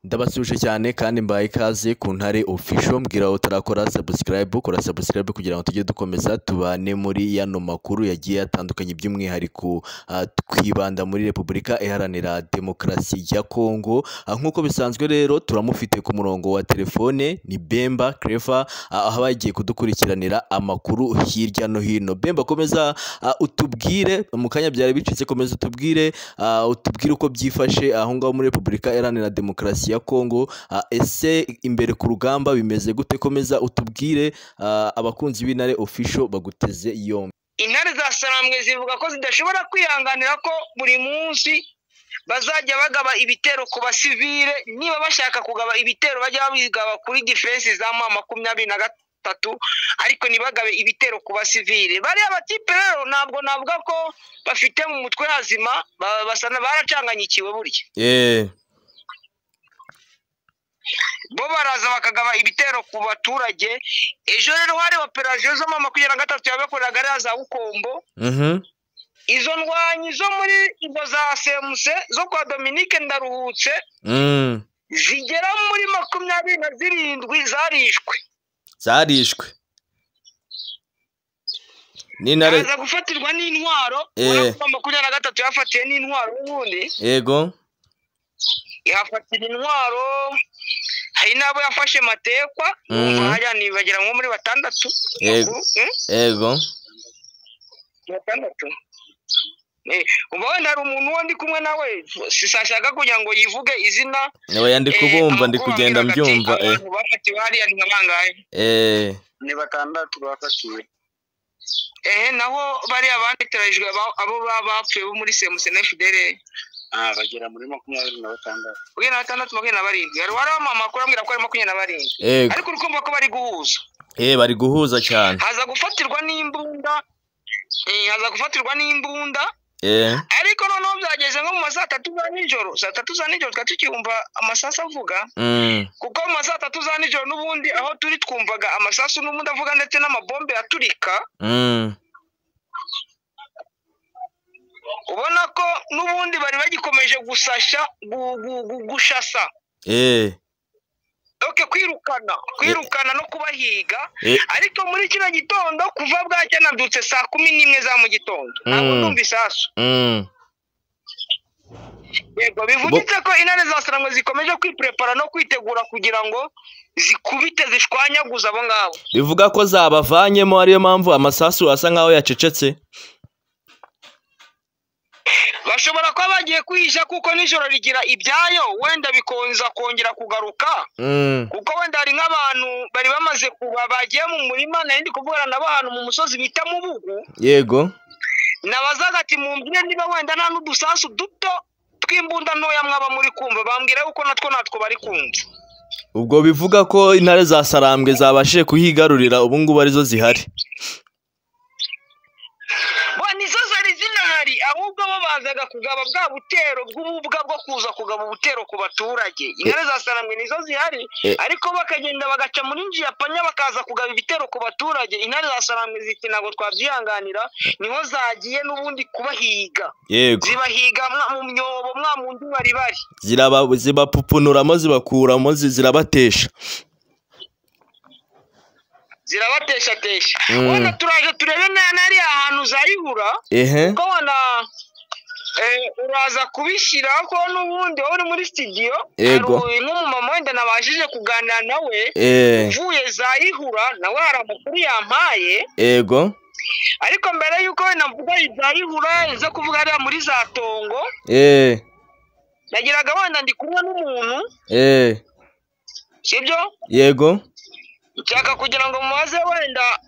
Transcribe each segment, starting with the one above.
Ndabasuje cyane kandi mbaye ikaze ku Ntare Official, mbwira utarakora subscribe, kora subscribe kugira ngo tujye dukomeza tubane muri yano makuru yagiye atandukanye, by'umwihariko twibanda muri Repubulika Iharanira Demokarasi ya Kongo. Nkuko bisanzwe rero turamufite ku murongo wa telefone, ni Bemba Clever, aho bagiye kudukurikiranira amakuru hirya no hino. Bemba, komeza utubwire, mu kanya byari bicitse, komeza utubwire uko byifashe aho ngaho muri Repubulika Iharanira Demokarasi ya Kongo. Ese imbere ku rugamba bimeze gute? Komeza utubwire, abakunzi b'Intare Official baguteze yombi. Intare za Sarambwe zivuga ko zidashobora kwihanganira ko buri munsi bazajya bagaba ibitero ku basivile. Niba bashaka kugaba ibitero bajya babigaba kuri defense za M23, ariko nibagabe ibitero ku basivile. Bari abatipe rero ntabwo navuga ko bafite mu mutwe hazima, basana baracanganyikiwe burya. Bo baraza bakagaba ibitero ku baturage. Ejo rero hari operation zo M23 yabakoraga ari za Bukombo. Izo ndwanyi zo muri izo za CMC zo kwa Dominique Ndaruhutse zigera muri 27 zarishwe. N'Intare baza gufatirwa n'intwaro. 23 yafatiye n'intwaro ubundi. Yego, yafatira intwaro. Hari nabo yafashe matekwa, hajya nibagira nko muri 6. Yego. 6. Umva wenda hari umuntu wo ndi kumwe nawe sishaka kugira ngo yivuge izina. Nawe yandi kubumva ndi kugenda mbyumva. Bafatiwe hariya ni nkabangahe? Ni 6 bafatiwe. Naho bari abanditerajwe abo bapfuye bo muri CMC na FDL. Bagera muri 26. Ugena 27. Yari warama amakuru ambwira ko ari 27. Ariko urukumva ko bari guhuza. Bari guhuza cyane. Haza gufatirwa n'imbunda. Ariko noneho byageze nko mu masaha 3 za nijoro. Saa 3 za nijoro tukiyumva amasasu avuga. Kuko mu masaha 3 za nijoro n'ubundi aho turi twumvaga amasasu n'ubundi avuga ndetse n'amabombe aturika. Ubona ko n'ubundi bari bagikomeje gushasa. Kwirukana no kubahiga. Ariko muri kino gitondo kuva bwacya nabyutse saa 11 za mu gitondo ntabwo ndumva isasu. Yego, bivugitse ko Intare za Sarambwe zikomeje kwiprepara no kwitegura kugira ngo zikubite zishwanyaguza abo ngabo. Bivuga ko zabavanyemo, ariyo mpamvu amasasu asa nkaho yacecetse. Bashobora kuba bagiye kwihisha kuko nijoro rigira ibyayo, wenda bikonza kongera kugaruka. Kuko wenda hari nk'abantu bari bamaze kuba bagiye mu murima, ndi kuvugana nabo ahantu mu musozi bita mu Bugu. Yego. Nabazaga ati mumbwire niba wenda nta n'udusasu duto twimbunda ntoya mwaba muri kumva. Bambwira yuko natwo bari kumva. Ubwo bivuga ko Intare za Sarambwe zabashije kuhigarurira ubu ngubu arizo zihari. Nizo zari zinahari, ahubwo bo bazaga kugaba bwa butero bw'ububwa bwo kuza kugaba ubutero ku baturage. Intare za Sarambwe nizo zihari, ariko bakagenda bagaca muri njiya panya bakaza kugaba ibitero ku baturage. Intare za Sarambwe ziti ntabwo twabyihanganira, niho zagiye n'ubundi kubahiga. Yego. Zibahiga mu myobo mundi bari. Zibapupunuramo, zibakuramo, zirabatesha. Zirabatesha. Wenda turaje turebe nari ahantu zayihura. Kuko wana uraza kubishyira ko n'ubundi uri muri studio. Yego. N'umumama wenda nabashije kuganira nawe uvuye zayihura, nawe hari amakuru yampaye. Yego. Ariko mbere yuko navuga zayihura iza kuvuga ari muri za Tongo. Nagiraga wenda ndi kumwe n'umuntu. Sibyo? Yego. Cyaka kugira ngo mubaze wenda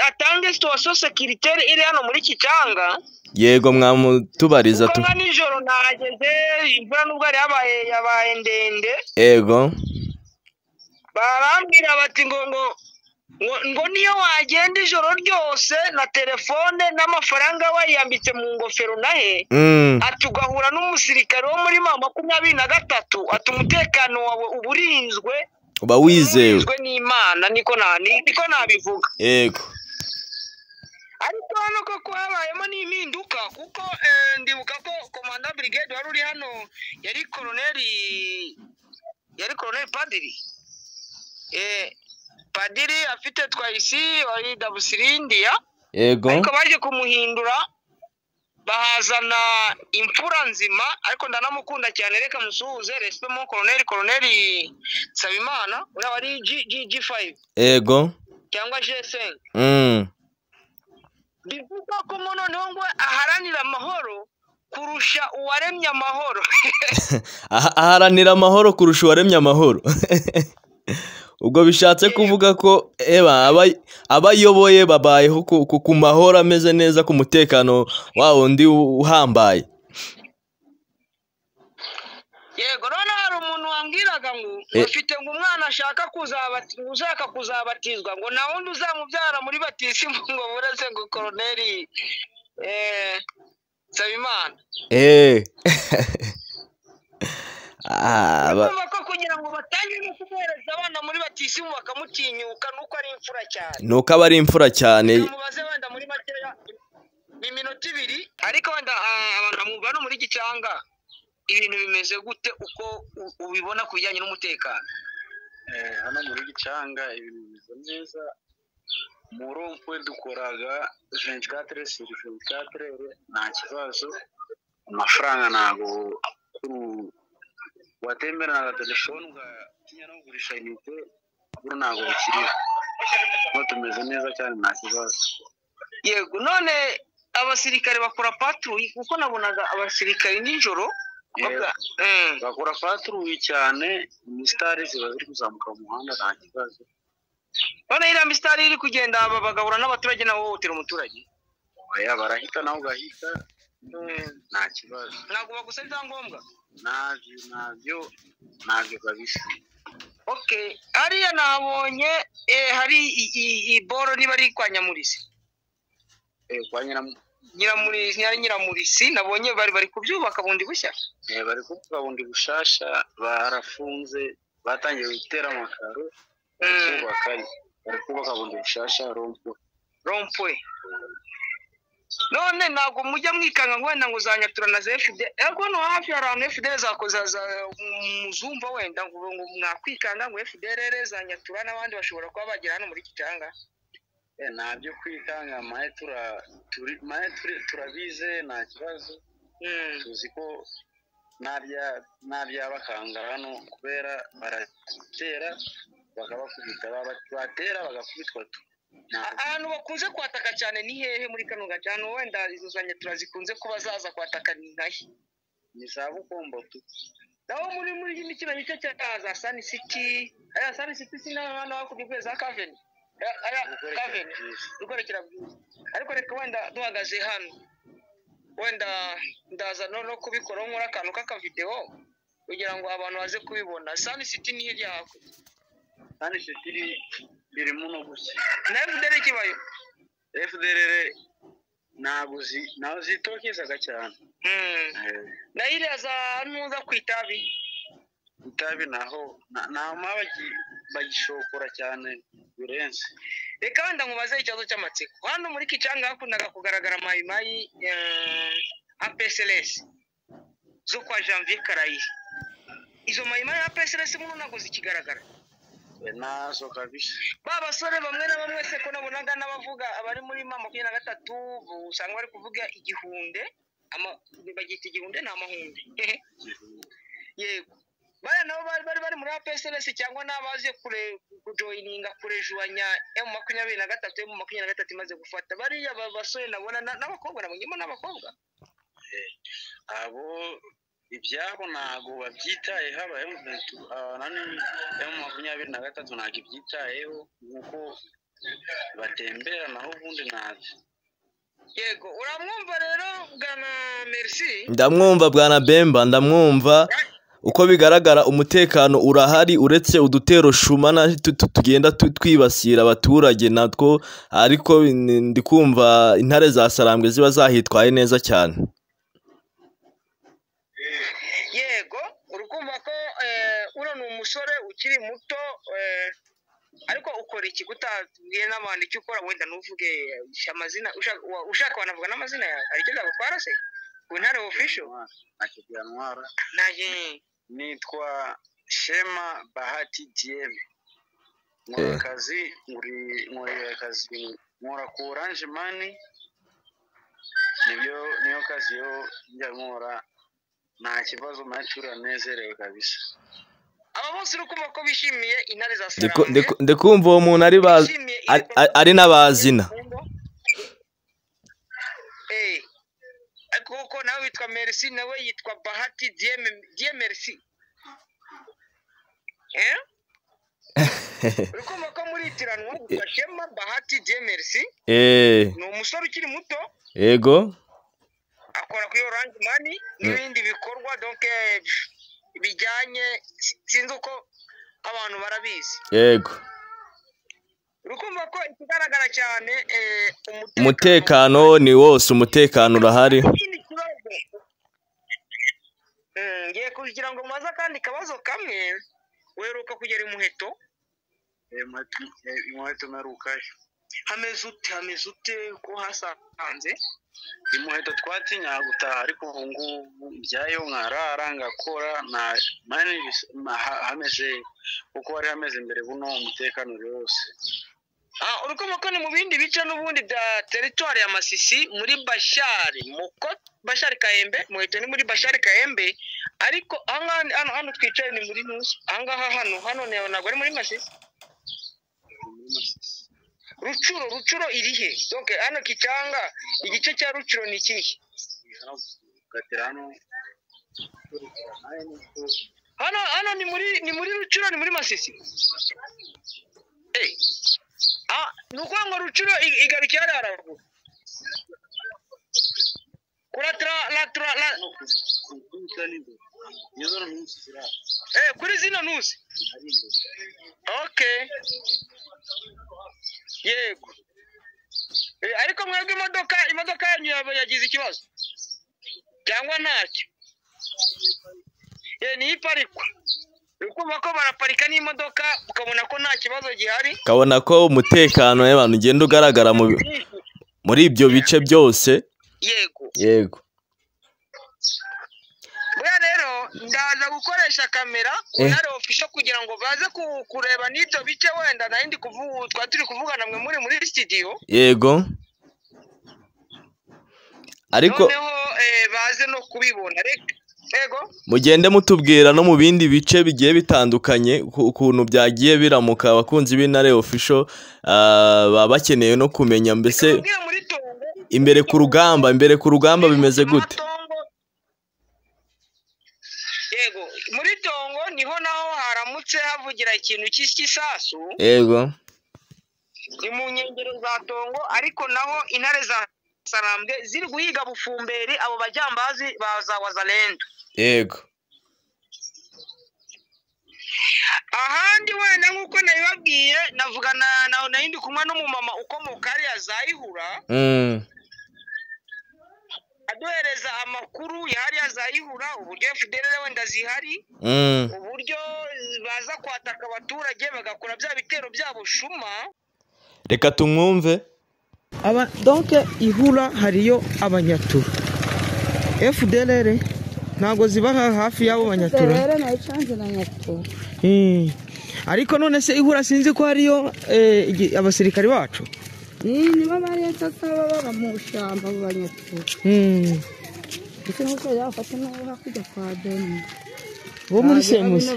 atange situation sécuritaire iri hano muri Kicanga. Yego, mwamutubariza tu. Kuko nijoro nahageze, imvura nubwo ari yabaye ndende. Yego. Barambwira bati ngo niyo wagenda ijoro ryose na telefone n'amafaranga wayambitse mu ngofero nahe, atugahura n'umusirikare wo muri 23, ati umutekano wawe uburinzwe. Uba wizewe n'Imana, niko nabivuga. Yego. Ariko hano ko habayemo n'impinduka, kuko ndibuka ko komanda brigade wari uri hano yari Colonel yari Colonel Padiri. Padiri afite twayisi wari Dabusirindia. Yego. Ariko baje kumuhindura bahazana imfura nzima, ariko ndanamukunda cyane, reka musuhuze respect mo Colonel Sabimana ura wari G5. Yego. Cyangwa G5. Bivuga ko noneho ngo aharanira amahoro kurusha uwaremye amahoro. Aharanira amahoro kurusha uwaremye amahoro. Ubwo bishatse kuvuga ko abayoboye babayeho ku mahoro ameze neza, ku mutekano wawo undi uhambaye. Yego, none hari umuntu wambwiraga ngo ufite ngo umwana ashaka kuzabatizwa ngo na wundi uzamubyara muri batisimu ngo buretse ngo Colonel Sabimana. Ko kugira ngo batangire kubereza abana muri batisimu bakamutinyuka nuko ari imfura cyane. Nuko aba ari imfura cyane. Mubaze wenda muri makeya iminota 2, ariko wenda abantu bamwumva no muri Gicanga ibintu bimeze gute uko ubibona kubijyanye n'umutekano? Hano muri Gicanga ibintu bimeze neza. Mu Rompwe dukoraga 24/24 nta kibazo. Amafaranga ntago watembera na telefone ugatinya no kugurisha inite buri ntago bikiriho. Tumeze neza cyane nta kibazo. Yego, none abasirikare bakora patrouille kuko nabonaga abasirikare nijoro bakora patrouille cyane. Mistari ziba ziri kuzamuka mu muhanda nta kibazo. Bana ira mistari iri kugenda bagahura n'abaturage nabo hohotera umuturage. Oya, barahita naho gahita nta kibazo. Ntabwo bagusaba ibyangombwa? Ntabyo kabisa. Okay, ariya nabonye hari iboro niba ari kwa Nyamurisi. Kwa Nyiramurisi nabonye bari kubyubaka bundi bushya. Bari kuvuga bundi bushasha, barafunze batangiye gutera amakaro bari kubaka bundi bushasha Rompwe. None ntabwo mujya mwikanga ngo wenda ngo uzanyatura na ZFD, ariko no hafi ya ran FDL zakoza muzumva wenda ngo mwakwikanga ngo FDL zanyatura n'abandi bashobora kuba bagira hano muri Gicanga. Ntabyo kwikanga, turabize nta kibazo. Tuzi ko ntabya bakanga hano kubera baratera bakabakubita, batera bagakubitwa. Ahantu bakunze kwataka cyane ni hehe muri kano gace? Hano wenda izo zanyatura zikunze kuba zaza kwataka ni nkahe? Ni za Bukombo tu. Naho muri kino gice cya Sun City, Sun City sinabana bakubwiye za Caven. Caven ukorekera bwiza. Ariko reka wenda duhagaze hano wenda ndaza no kubikora nkora akantu k'aka video kugira ngo abantu baze kubibona. Sun City ni hirya hako. Sun City iri muno gusa. Na FDL kibayo? FDL naho zitokezaga cyane. Na ile za nuza kwitabi. Itabi naho bagishokora cyane birenze. Reka wenda nkubaze ikibazo cy'amatsiko. Hano muri Gicanga hakundaga kugaragara mayimayi APSLS zo kwa Janvier Karayi. Izo mayimayi APSLS muno nago zikigaragara. Nazo kabisa. Basore bamwe na bamwe se ko nabonaga n'abavuga abari muri 23 usanga bari kuvuga igihunde, bagita igihunde na mahunde. Yego. Baya nabo bari muri APSLS cyangwa nabaje kujoininga kurejuanya M23 M23 imaze gufata. Bari abasore nabona n'abakobwa nabonyemo n'abakobwa. Abo ibyabo ntago babyitayeho, habaye M23 ntago ibyitayeho nkuko batembera naho ubundi nazi. Yego, uramwumva rero bwana Merci? Ndamwumva bwana Bemba, ndamwumva. Uko bigaragara umutekano urahari uretse udutero shumana tugenda twibasira abaturage natwo, ariko ndikumva intare za Sarambwe ziba zahitwaye neza cyane. Yego, urukumva ko uno ni umusore ukiri muto, ariko ukora iki gutabwiye n'abandi icyo ukora wenda nuvuge amazina ushaka wanavuga n'amazina yawe ari cyo zagutwara se? Intare official akijyanwara naje nitwa Shema Bahati Dieme. Nkora akazi nkora ku Orange Money. Niyo kazi yo njya nkora, nta kibazo macyura nezerewe kabisa. aba bose urukumva ko bishimiye intare za Sarambwe. Ndikumva uwo muntu ari n'abazina. Kuko nawe witwa Merci, nawe yitwa Bahati Dieu Merci. Urukumva ko muri itiranwa Shema Bahati Dieu Merci. Ni umusore ukiri muto. Yego. Akora kuri Orange Money n'ibindi bikorwa, donc bijyanye sinzi uko abantu barabizi. Yego. Urukumva ko ikigaragara cyane umutekano ni wose, umutekano urahari. Ngiye kugira ngo maze kandi kabazo kamwe, weruka kugera Imuheto. Imuheto merukayo. Hameze ute ko hasanze? Imuheto twatinya gutaha, ariko ubu ngubu byayo nkarara ngakora na mani hameze uko wari hameze mbere, buno umutekano wose. Urukumo ko ni mu bindi bice n'ubundi bya territoire ya Masisi muri Bashari Kayembe, Muheto ni muri Bashari Kayembe, ariko hano twicaye ni muri Nusu. Angaha hano ntabwo ari muri Masisi. Rucuro irihe? Donc hano Kichanga, igice cya Rucuro ni kihe? Hano ni muri Rucuro, ni muri Masisi. Nuko ngo Rucuro igarukira haravuga. Kuri zino Nusi. Okay. Yego. Ariko mwebwe imodoka yanyu yagize ikibazo cyangwa ntacyo? Ni iparikwa. Ukumva ko baraparika n'imodoka ukabona ko nta kibazo gihari, ukabona ko umutekano w'abantu ugenda ugaragara muri ibyo bice byose. Yego. Bwa rero ndaza gukoresha kamera unare official kugira ngo baze kureba n'ibyo bice, wenda nandi kuvuga turi kuvugana mwe muri studio. Yego. Ariko noneho baze no kubibona. Yego. Mugende mutubwira no mu bindi bice bigiye bitandukanye ukuntu byagiye biramuka, abakunzi b'Intare official baba bakeneye no kumenya mbese imbere ku rugamba bimeze gute? Yego, muri Tongo niho naho haramutse havugira ikintu cy'isasu. Yego. Ni mu nkengero za Tongo, ariko naho intare za Sarambwe ziri guhiga bufumberi abo bajyambazi baza Wazalendo. Yego. Ahandi wenda nkuko nabibabwiye, navugana naho ndi kumwe n'umumama ukomoka ari azayihura. Aduhereza amakuru yari azayihura, uburyo FDLR wenda zihari, uburyo baza kwataka abaturage bagakora bya bitero byabo shuma. Reka tumwumve. Donc ihura hariyo abanyatura. FDLR ntago ziba hafi yabo banyatura. FDLR nayicanze na nyatura. Ariko none se ihura sinzi ko hariyo abasirikari bacu. Niba bari sasa baba mu shamba banyatura. Ese nuko yafata naho hakujya kwa Deni. Bo muri semusi.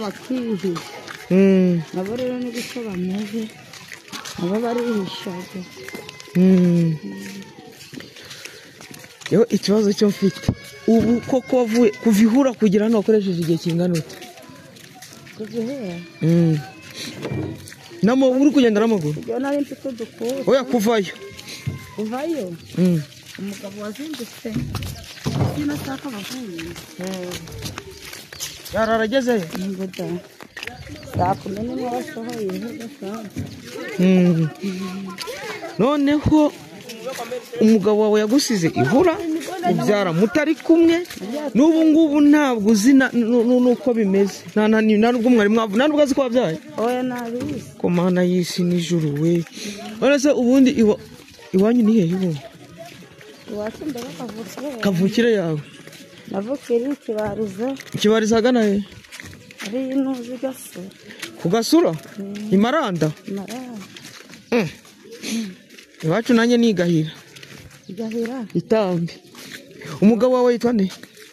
Nabo rero ni gusa bamaze. Aba bari ishaje. Yo ikibazo cyo mfite ubu koko kuvihura kugira no akoresheje igihe kingana ute? Kuvihura namo uri kugenda n'amaguru? Yo nari mfite dukuru. Oya kuvayo umugabo wazindutse sinashaka bavuye yararagezeyo ngoda yakumenya n'abasohoye nk'ugasa. Noneho umugabo wawe yagusize ihura ubyara mutari kumwe, n'ubu ngubu ntabwo uzi nuko bimeze, nubwo mwari mwavu nubwo azi ko wabyaye. Oya nabizi ko Mana y'isi n'ijuru we. Uretse ubundi iwanyu ni hehe ubu? Iwacu ndaga kavukire yawe? Navukire Kibariza. Kibariza hagana he? ari inuzi gasura ku Gasura Imaranda iwacu nanjye nigahira igahira itambi. Umugabo wawe yitwa nde?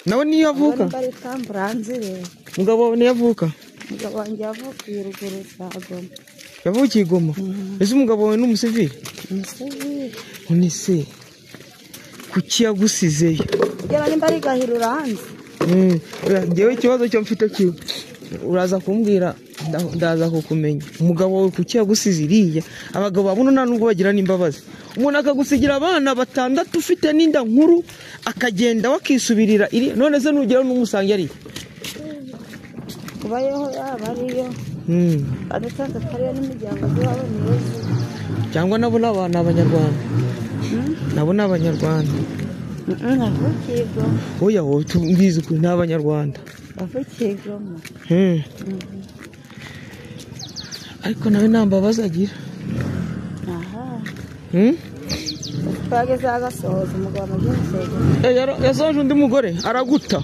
Nawe niyo avuka? bari tamburanzire Umugabo wawe niyo avuka? umugabo wanjye yavukiye ruguru za Goma. Yavukiye i Goma? Ese umugabo wawe ni umusivili? Umusivili. None se kuki yagusizeyo? Ugera nimba ari gahira uranze. Ngewe ikibazo cyo mfite kiwe uraza kumbwira ndaza kukumenya. Umugabo wawe kuki yagusize iriya? Abagabo babuno nta nubwo bagira n'imbabazi. Umuntu akagusigira abana 6 ufite n'inda nkuru akagenda wakisubirira iri. None se nugera n'umusange ari kubayeho yaba ariyo adatanga kariya n'imiryango zabo niyoze cyangwa nabo n'abana abanyarwanda nabo n'abanyarwanda avukiye Goma. Oya wowe tumbwize ko n'abanyarwanda Avukiye Goma. Ariko nawe nambabaza agira. Twageze agasohoza umugabo amaze yasoje undi mugore araguta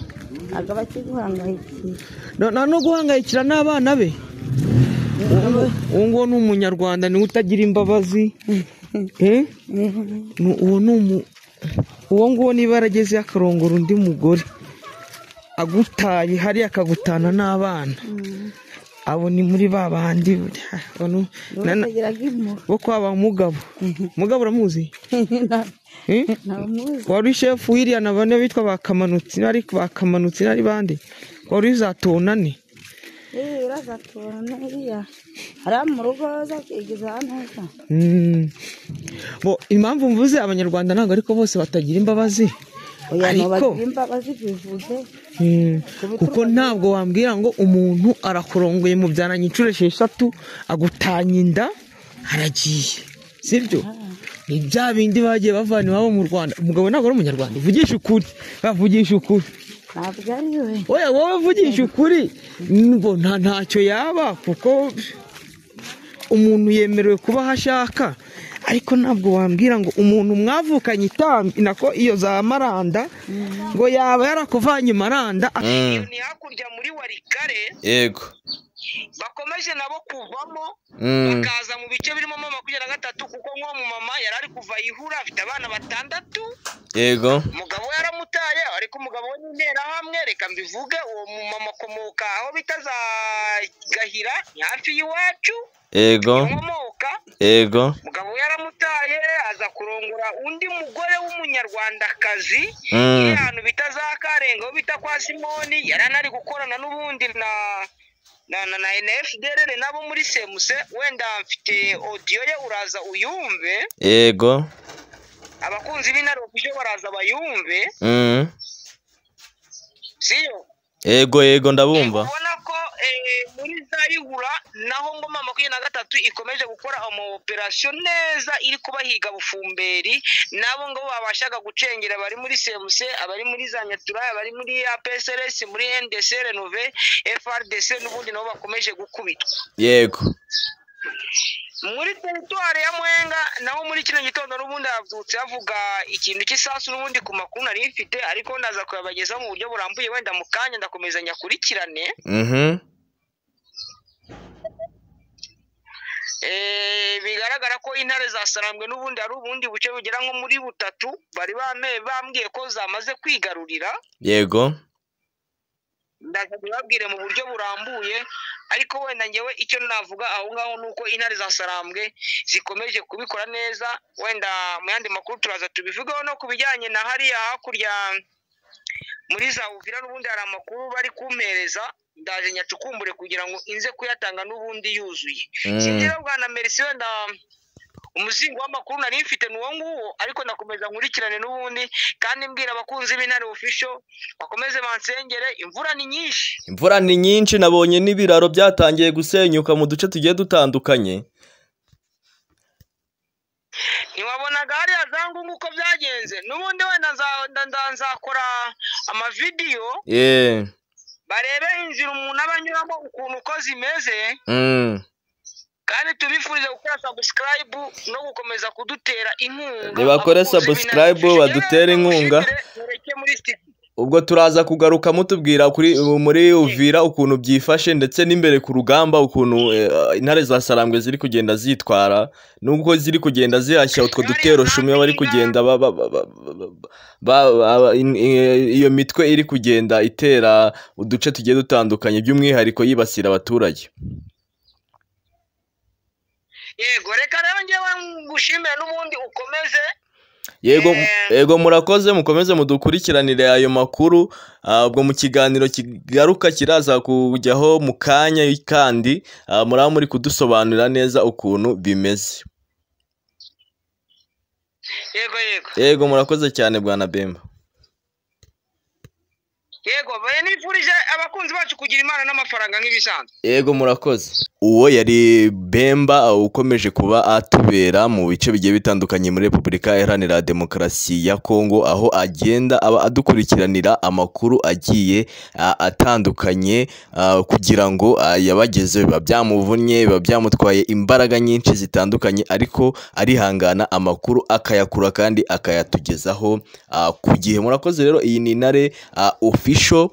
agaba kiguhangayikira no guhangayikira n'abana be. Uwo ni umunyarwanda niwe utagira imbabazi. Uwo nguwo niba arageze akarongora undi mugore agutaye hariya akagutana n'abana abo ni muri babandi bo kwaba Mugabo. Mugabo uramuzi? Wari chef wiriya nabane bitwa bakamanutse ariko bakamanutse ari bande wari uzatonane urazatona iriya ari mu rugo zakigiza neza. Bo impamvu mvuze abanyarwanda ntabwo ariko bose batagira imbabazi. Ariko imbabazi bivuze kuko ntabwo wambwira ngo umuntu arakurongoye mu byaranye incuro 6 agutanya inda aragiye sibyo? Ni bya bindi bagiye bavana iwabo mu Rwanda. Umugabo ntabwo ari umunyarwanda. Vugisha ukuri bavugisha ukuri. Ntabwo ari we. Oya wowe vugisha ukuri ngo ntacyo yaba kuko umuntu yemerewe kuba hashaka. Ariko ntabwo wambwira ngo umuntu mwavukanye itambi nako iyo za Maranda ngo yaba yarakuvanye Maranda ni hakurya muri Warikare. Yego. Bakomeje nabo kuvamo bakaza mu bice birimo 23 kuko nko mu mama yari ari kuva ihura afite abana 6. Yego. Umugabo yaramutaye ariko umugabo we n'intera hamwe reka mbivuge uwo mu mama komoka aho bitaza Gahira ni hafi y'iwacu. Yego. Yego. Umugabo yaramutaye aza kurongora undi mugore w'umunyarwandakazi ahantu bitazakarenga bita kwa Simoni yaranari gukorana n'ubundi na NFDR nabo muri semuse wenda mfite audio ye uraza uyumve. Yego. Abakunzi b'inaro bije baraza bayumve. Siyo? Yego ndabumva. Ubona ko muri Zarihura naho ngoma 23 ikomeje gukora operation neza iri kubahiga bufumberi nabo ngo babashaga gucengera bari muri semuse abari muri Zanyatura abari muri APSRS muri NDC Renove FRDC n'ubundi nabo bakomeje gukubitwa. Yego. Muri territoire ya Mwenga naho muri kino gitondo n'ubundi yavyutse avuga ikintu cy'isasu n'ubundi ku makuru nari mfite ariko ndaza kuyabageza mu buryo burambuye wenda mu kanya ndakomeza nyakurikirane. Bigaragara ko intare zasarambwe n'ubundi ari ubundi buce bugera nko muri 3 bari bambwiye ko zamaze kwigarurira. Yego. Ndaza kubabwire mu buryo burambuye ariko wenda ngewe icyo navuga aho ngaho nuko intare zasarambwe zikomeje kubikora neza wenda mu yandi makuru turaza tubivugaho no kubijyanye na hariya hakurya muri za Uvira n'ubundi hari amakuru bari kumpereza ndaje nyacukumbure kugira ngo inze kuyatanga n'ubundi yuzuye. Singira bwana Merci wenda umuzingo w'amakuru nari mfite nuwo nguwo ariko ndakomeza nkurikirane n'ubundi kandi mbwira abakunzi b'intare official bakomeze bansengere. Imvura ni nyinshi nabonye n'ibiraro byatangiye gusenyuka mu duce tugiye dutandukanye. Ntiwabonaga hariya zangu nguko byagenze n'ubundi wenda nzakora amavideyo barebe inzira umuntu abanyuramo ukuntu uko zimeze kandi tubifurize gukora subscribe no gukomeza kudutera inkunga. Nibakore subscribe badutere inkunga. ubwo turaza kugaruka mutubwira muri Uvira ukuntu byifashe ndetse n'imbere ku rugamba ukuntu intare za Sarambwe ziri kugenda zitwara nubwo ziri kugenda zihashya utwo dutero shumi bari kugenda iyo mitwe iri kugenda itera uduce tugiye dutandukanye by'umwihariko yibasira abaturage. Yego reka rero ngewe ngushimire n'ubundi ukomeze. Yego murakoze mukomeze mudukurikiranire ayo makuru ubwo mu kiganiro kigaruka kiraza kujyaho mu kanya kandi muraba muri kudusobanurira neza ukuntu bimeze. Yego murakoze cyane Bwana Bemba. Yego nifurije abakunzi bacu kugira imana n'amafaranga nk'ibisanzwe. Yego murakoze. Uwo yari Bemba ukomeje kuba atubera mu bice bigiye bitandukanye muri Repubulika Iharanira Demokarasi ya Kongo, aho agenda aba adukurikiranira amakuru agiye atandukanye kugira ngo yabageze biba byamuvunnye biba byamutwaye imbaraga nyinshi zitandukanye, ariko arihangana amakuru akayakura kandi akayatugezaho ku gihe. Murakoze rero, iyi ni Intare Official.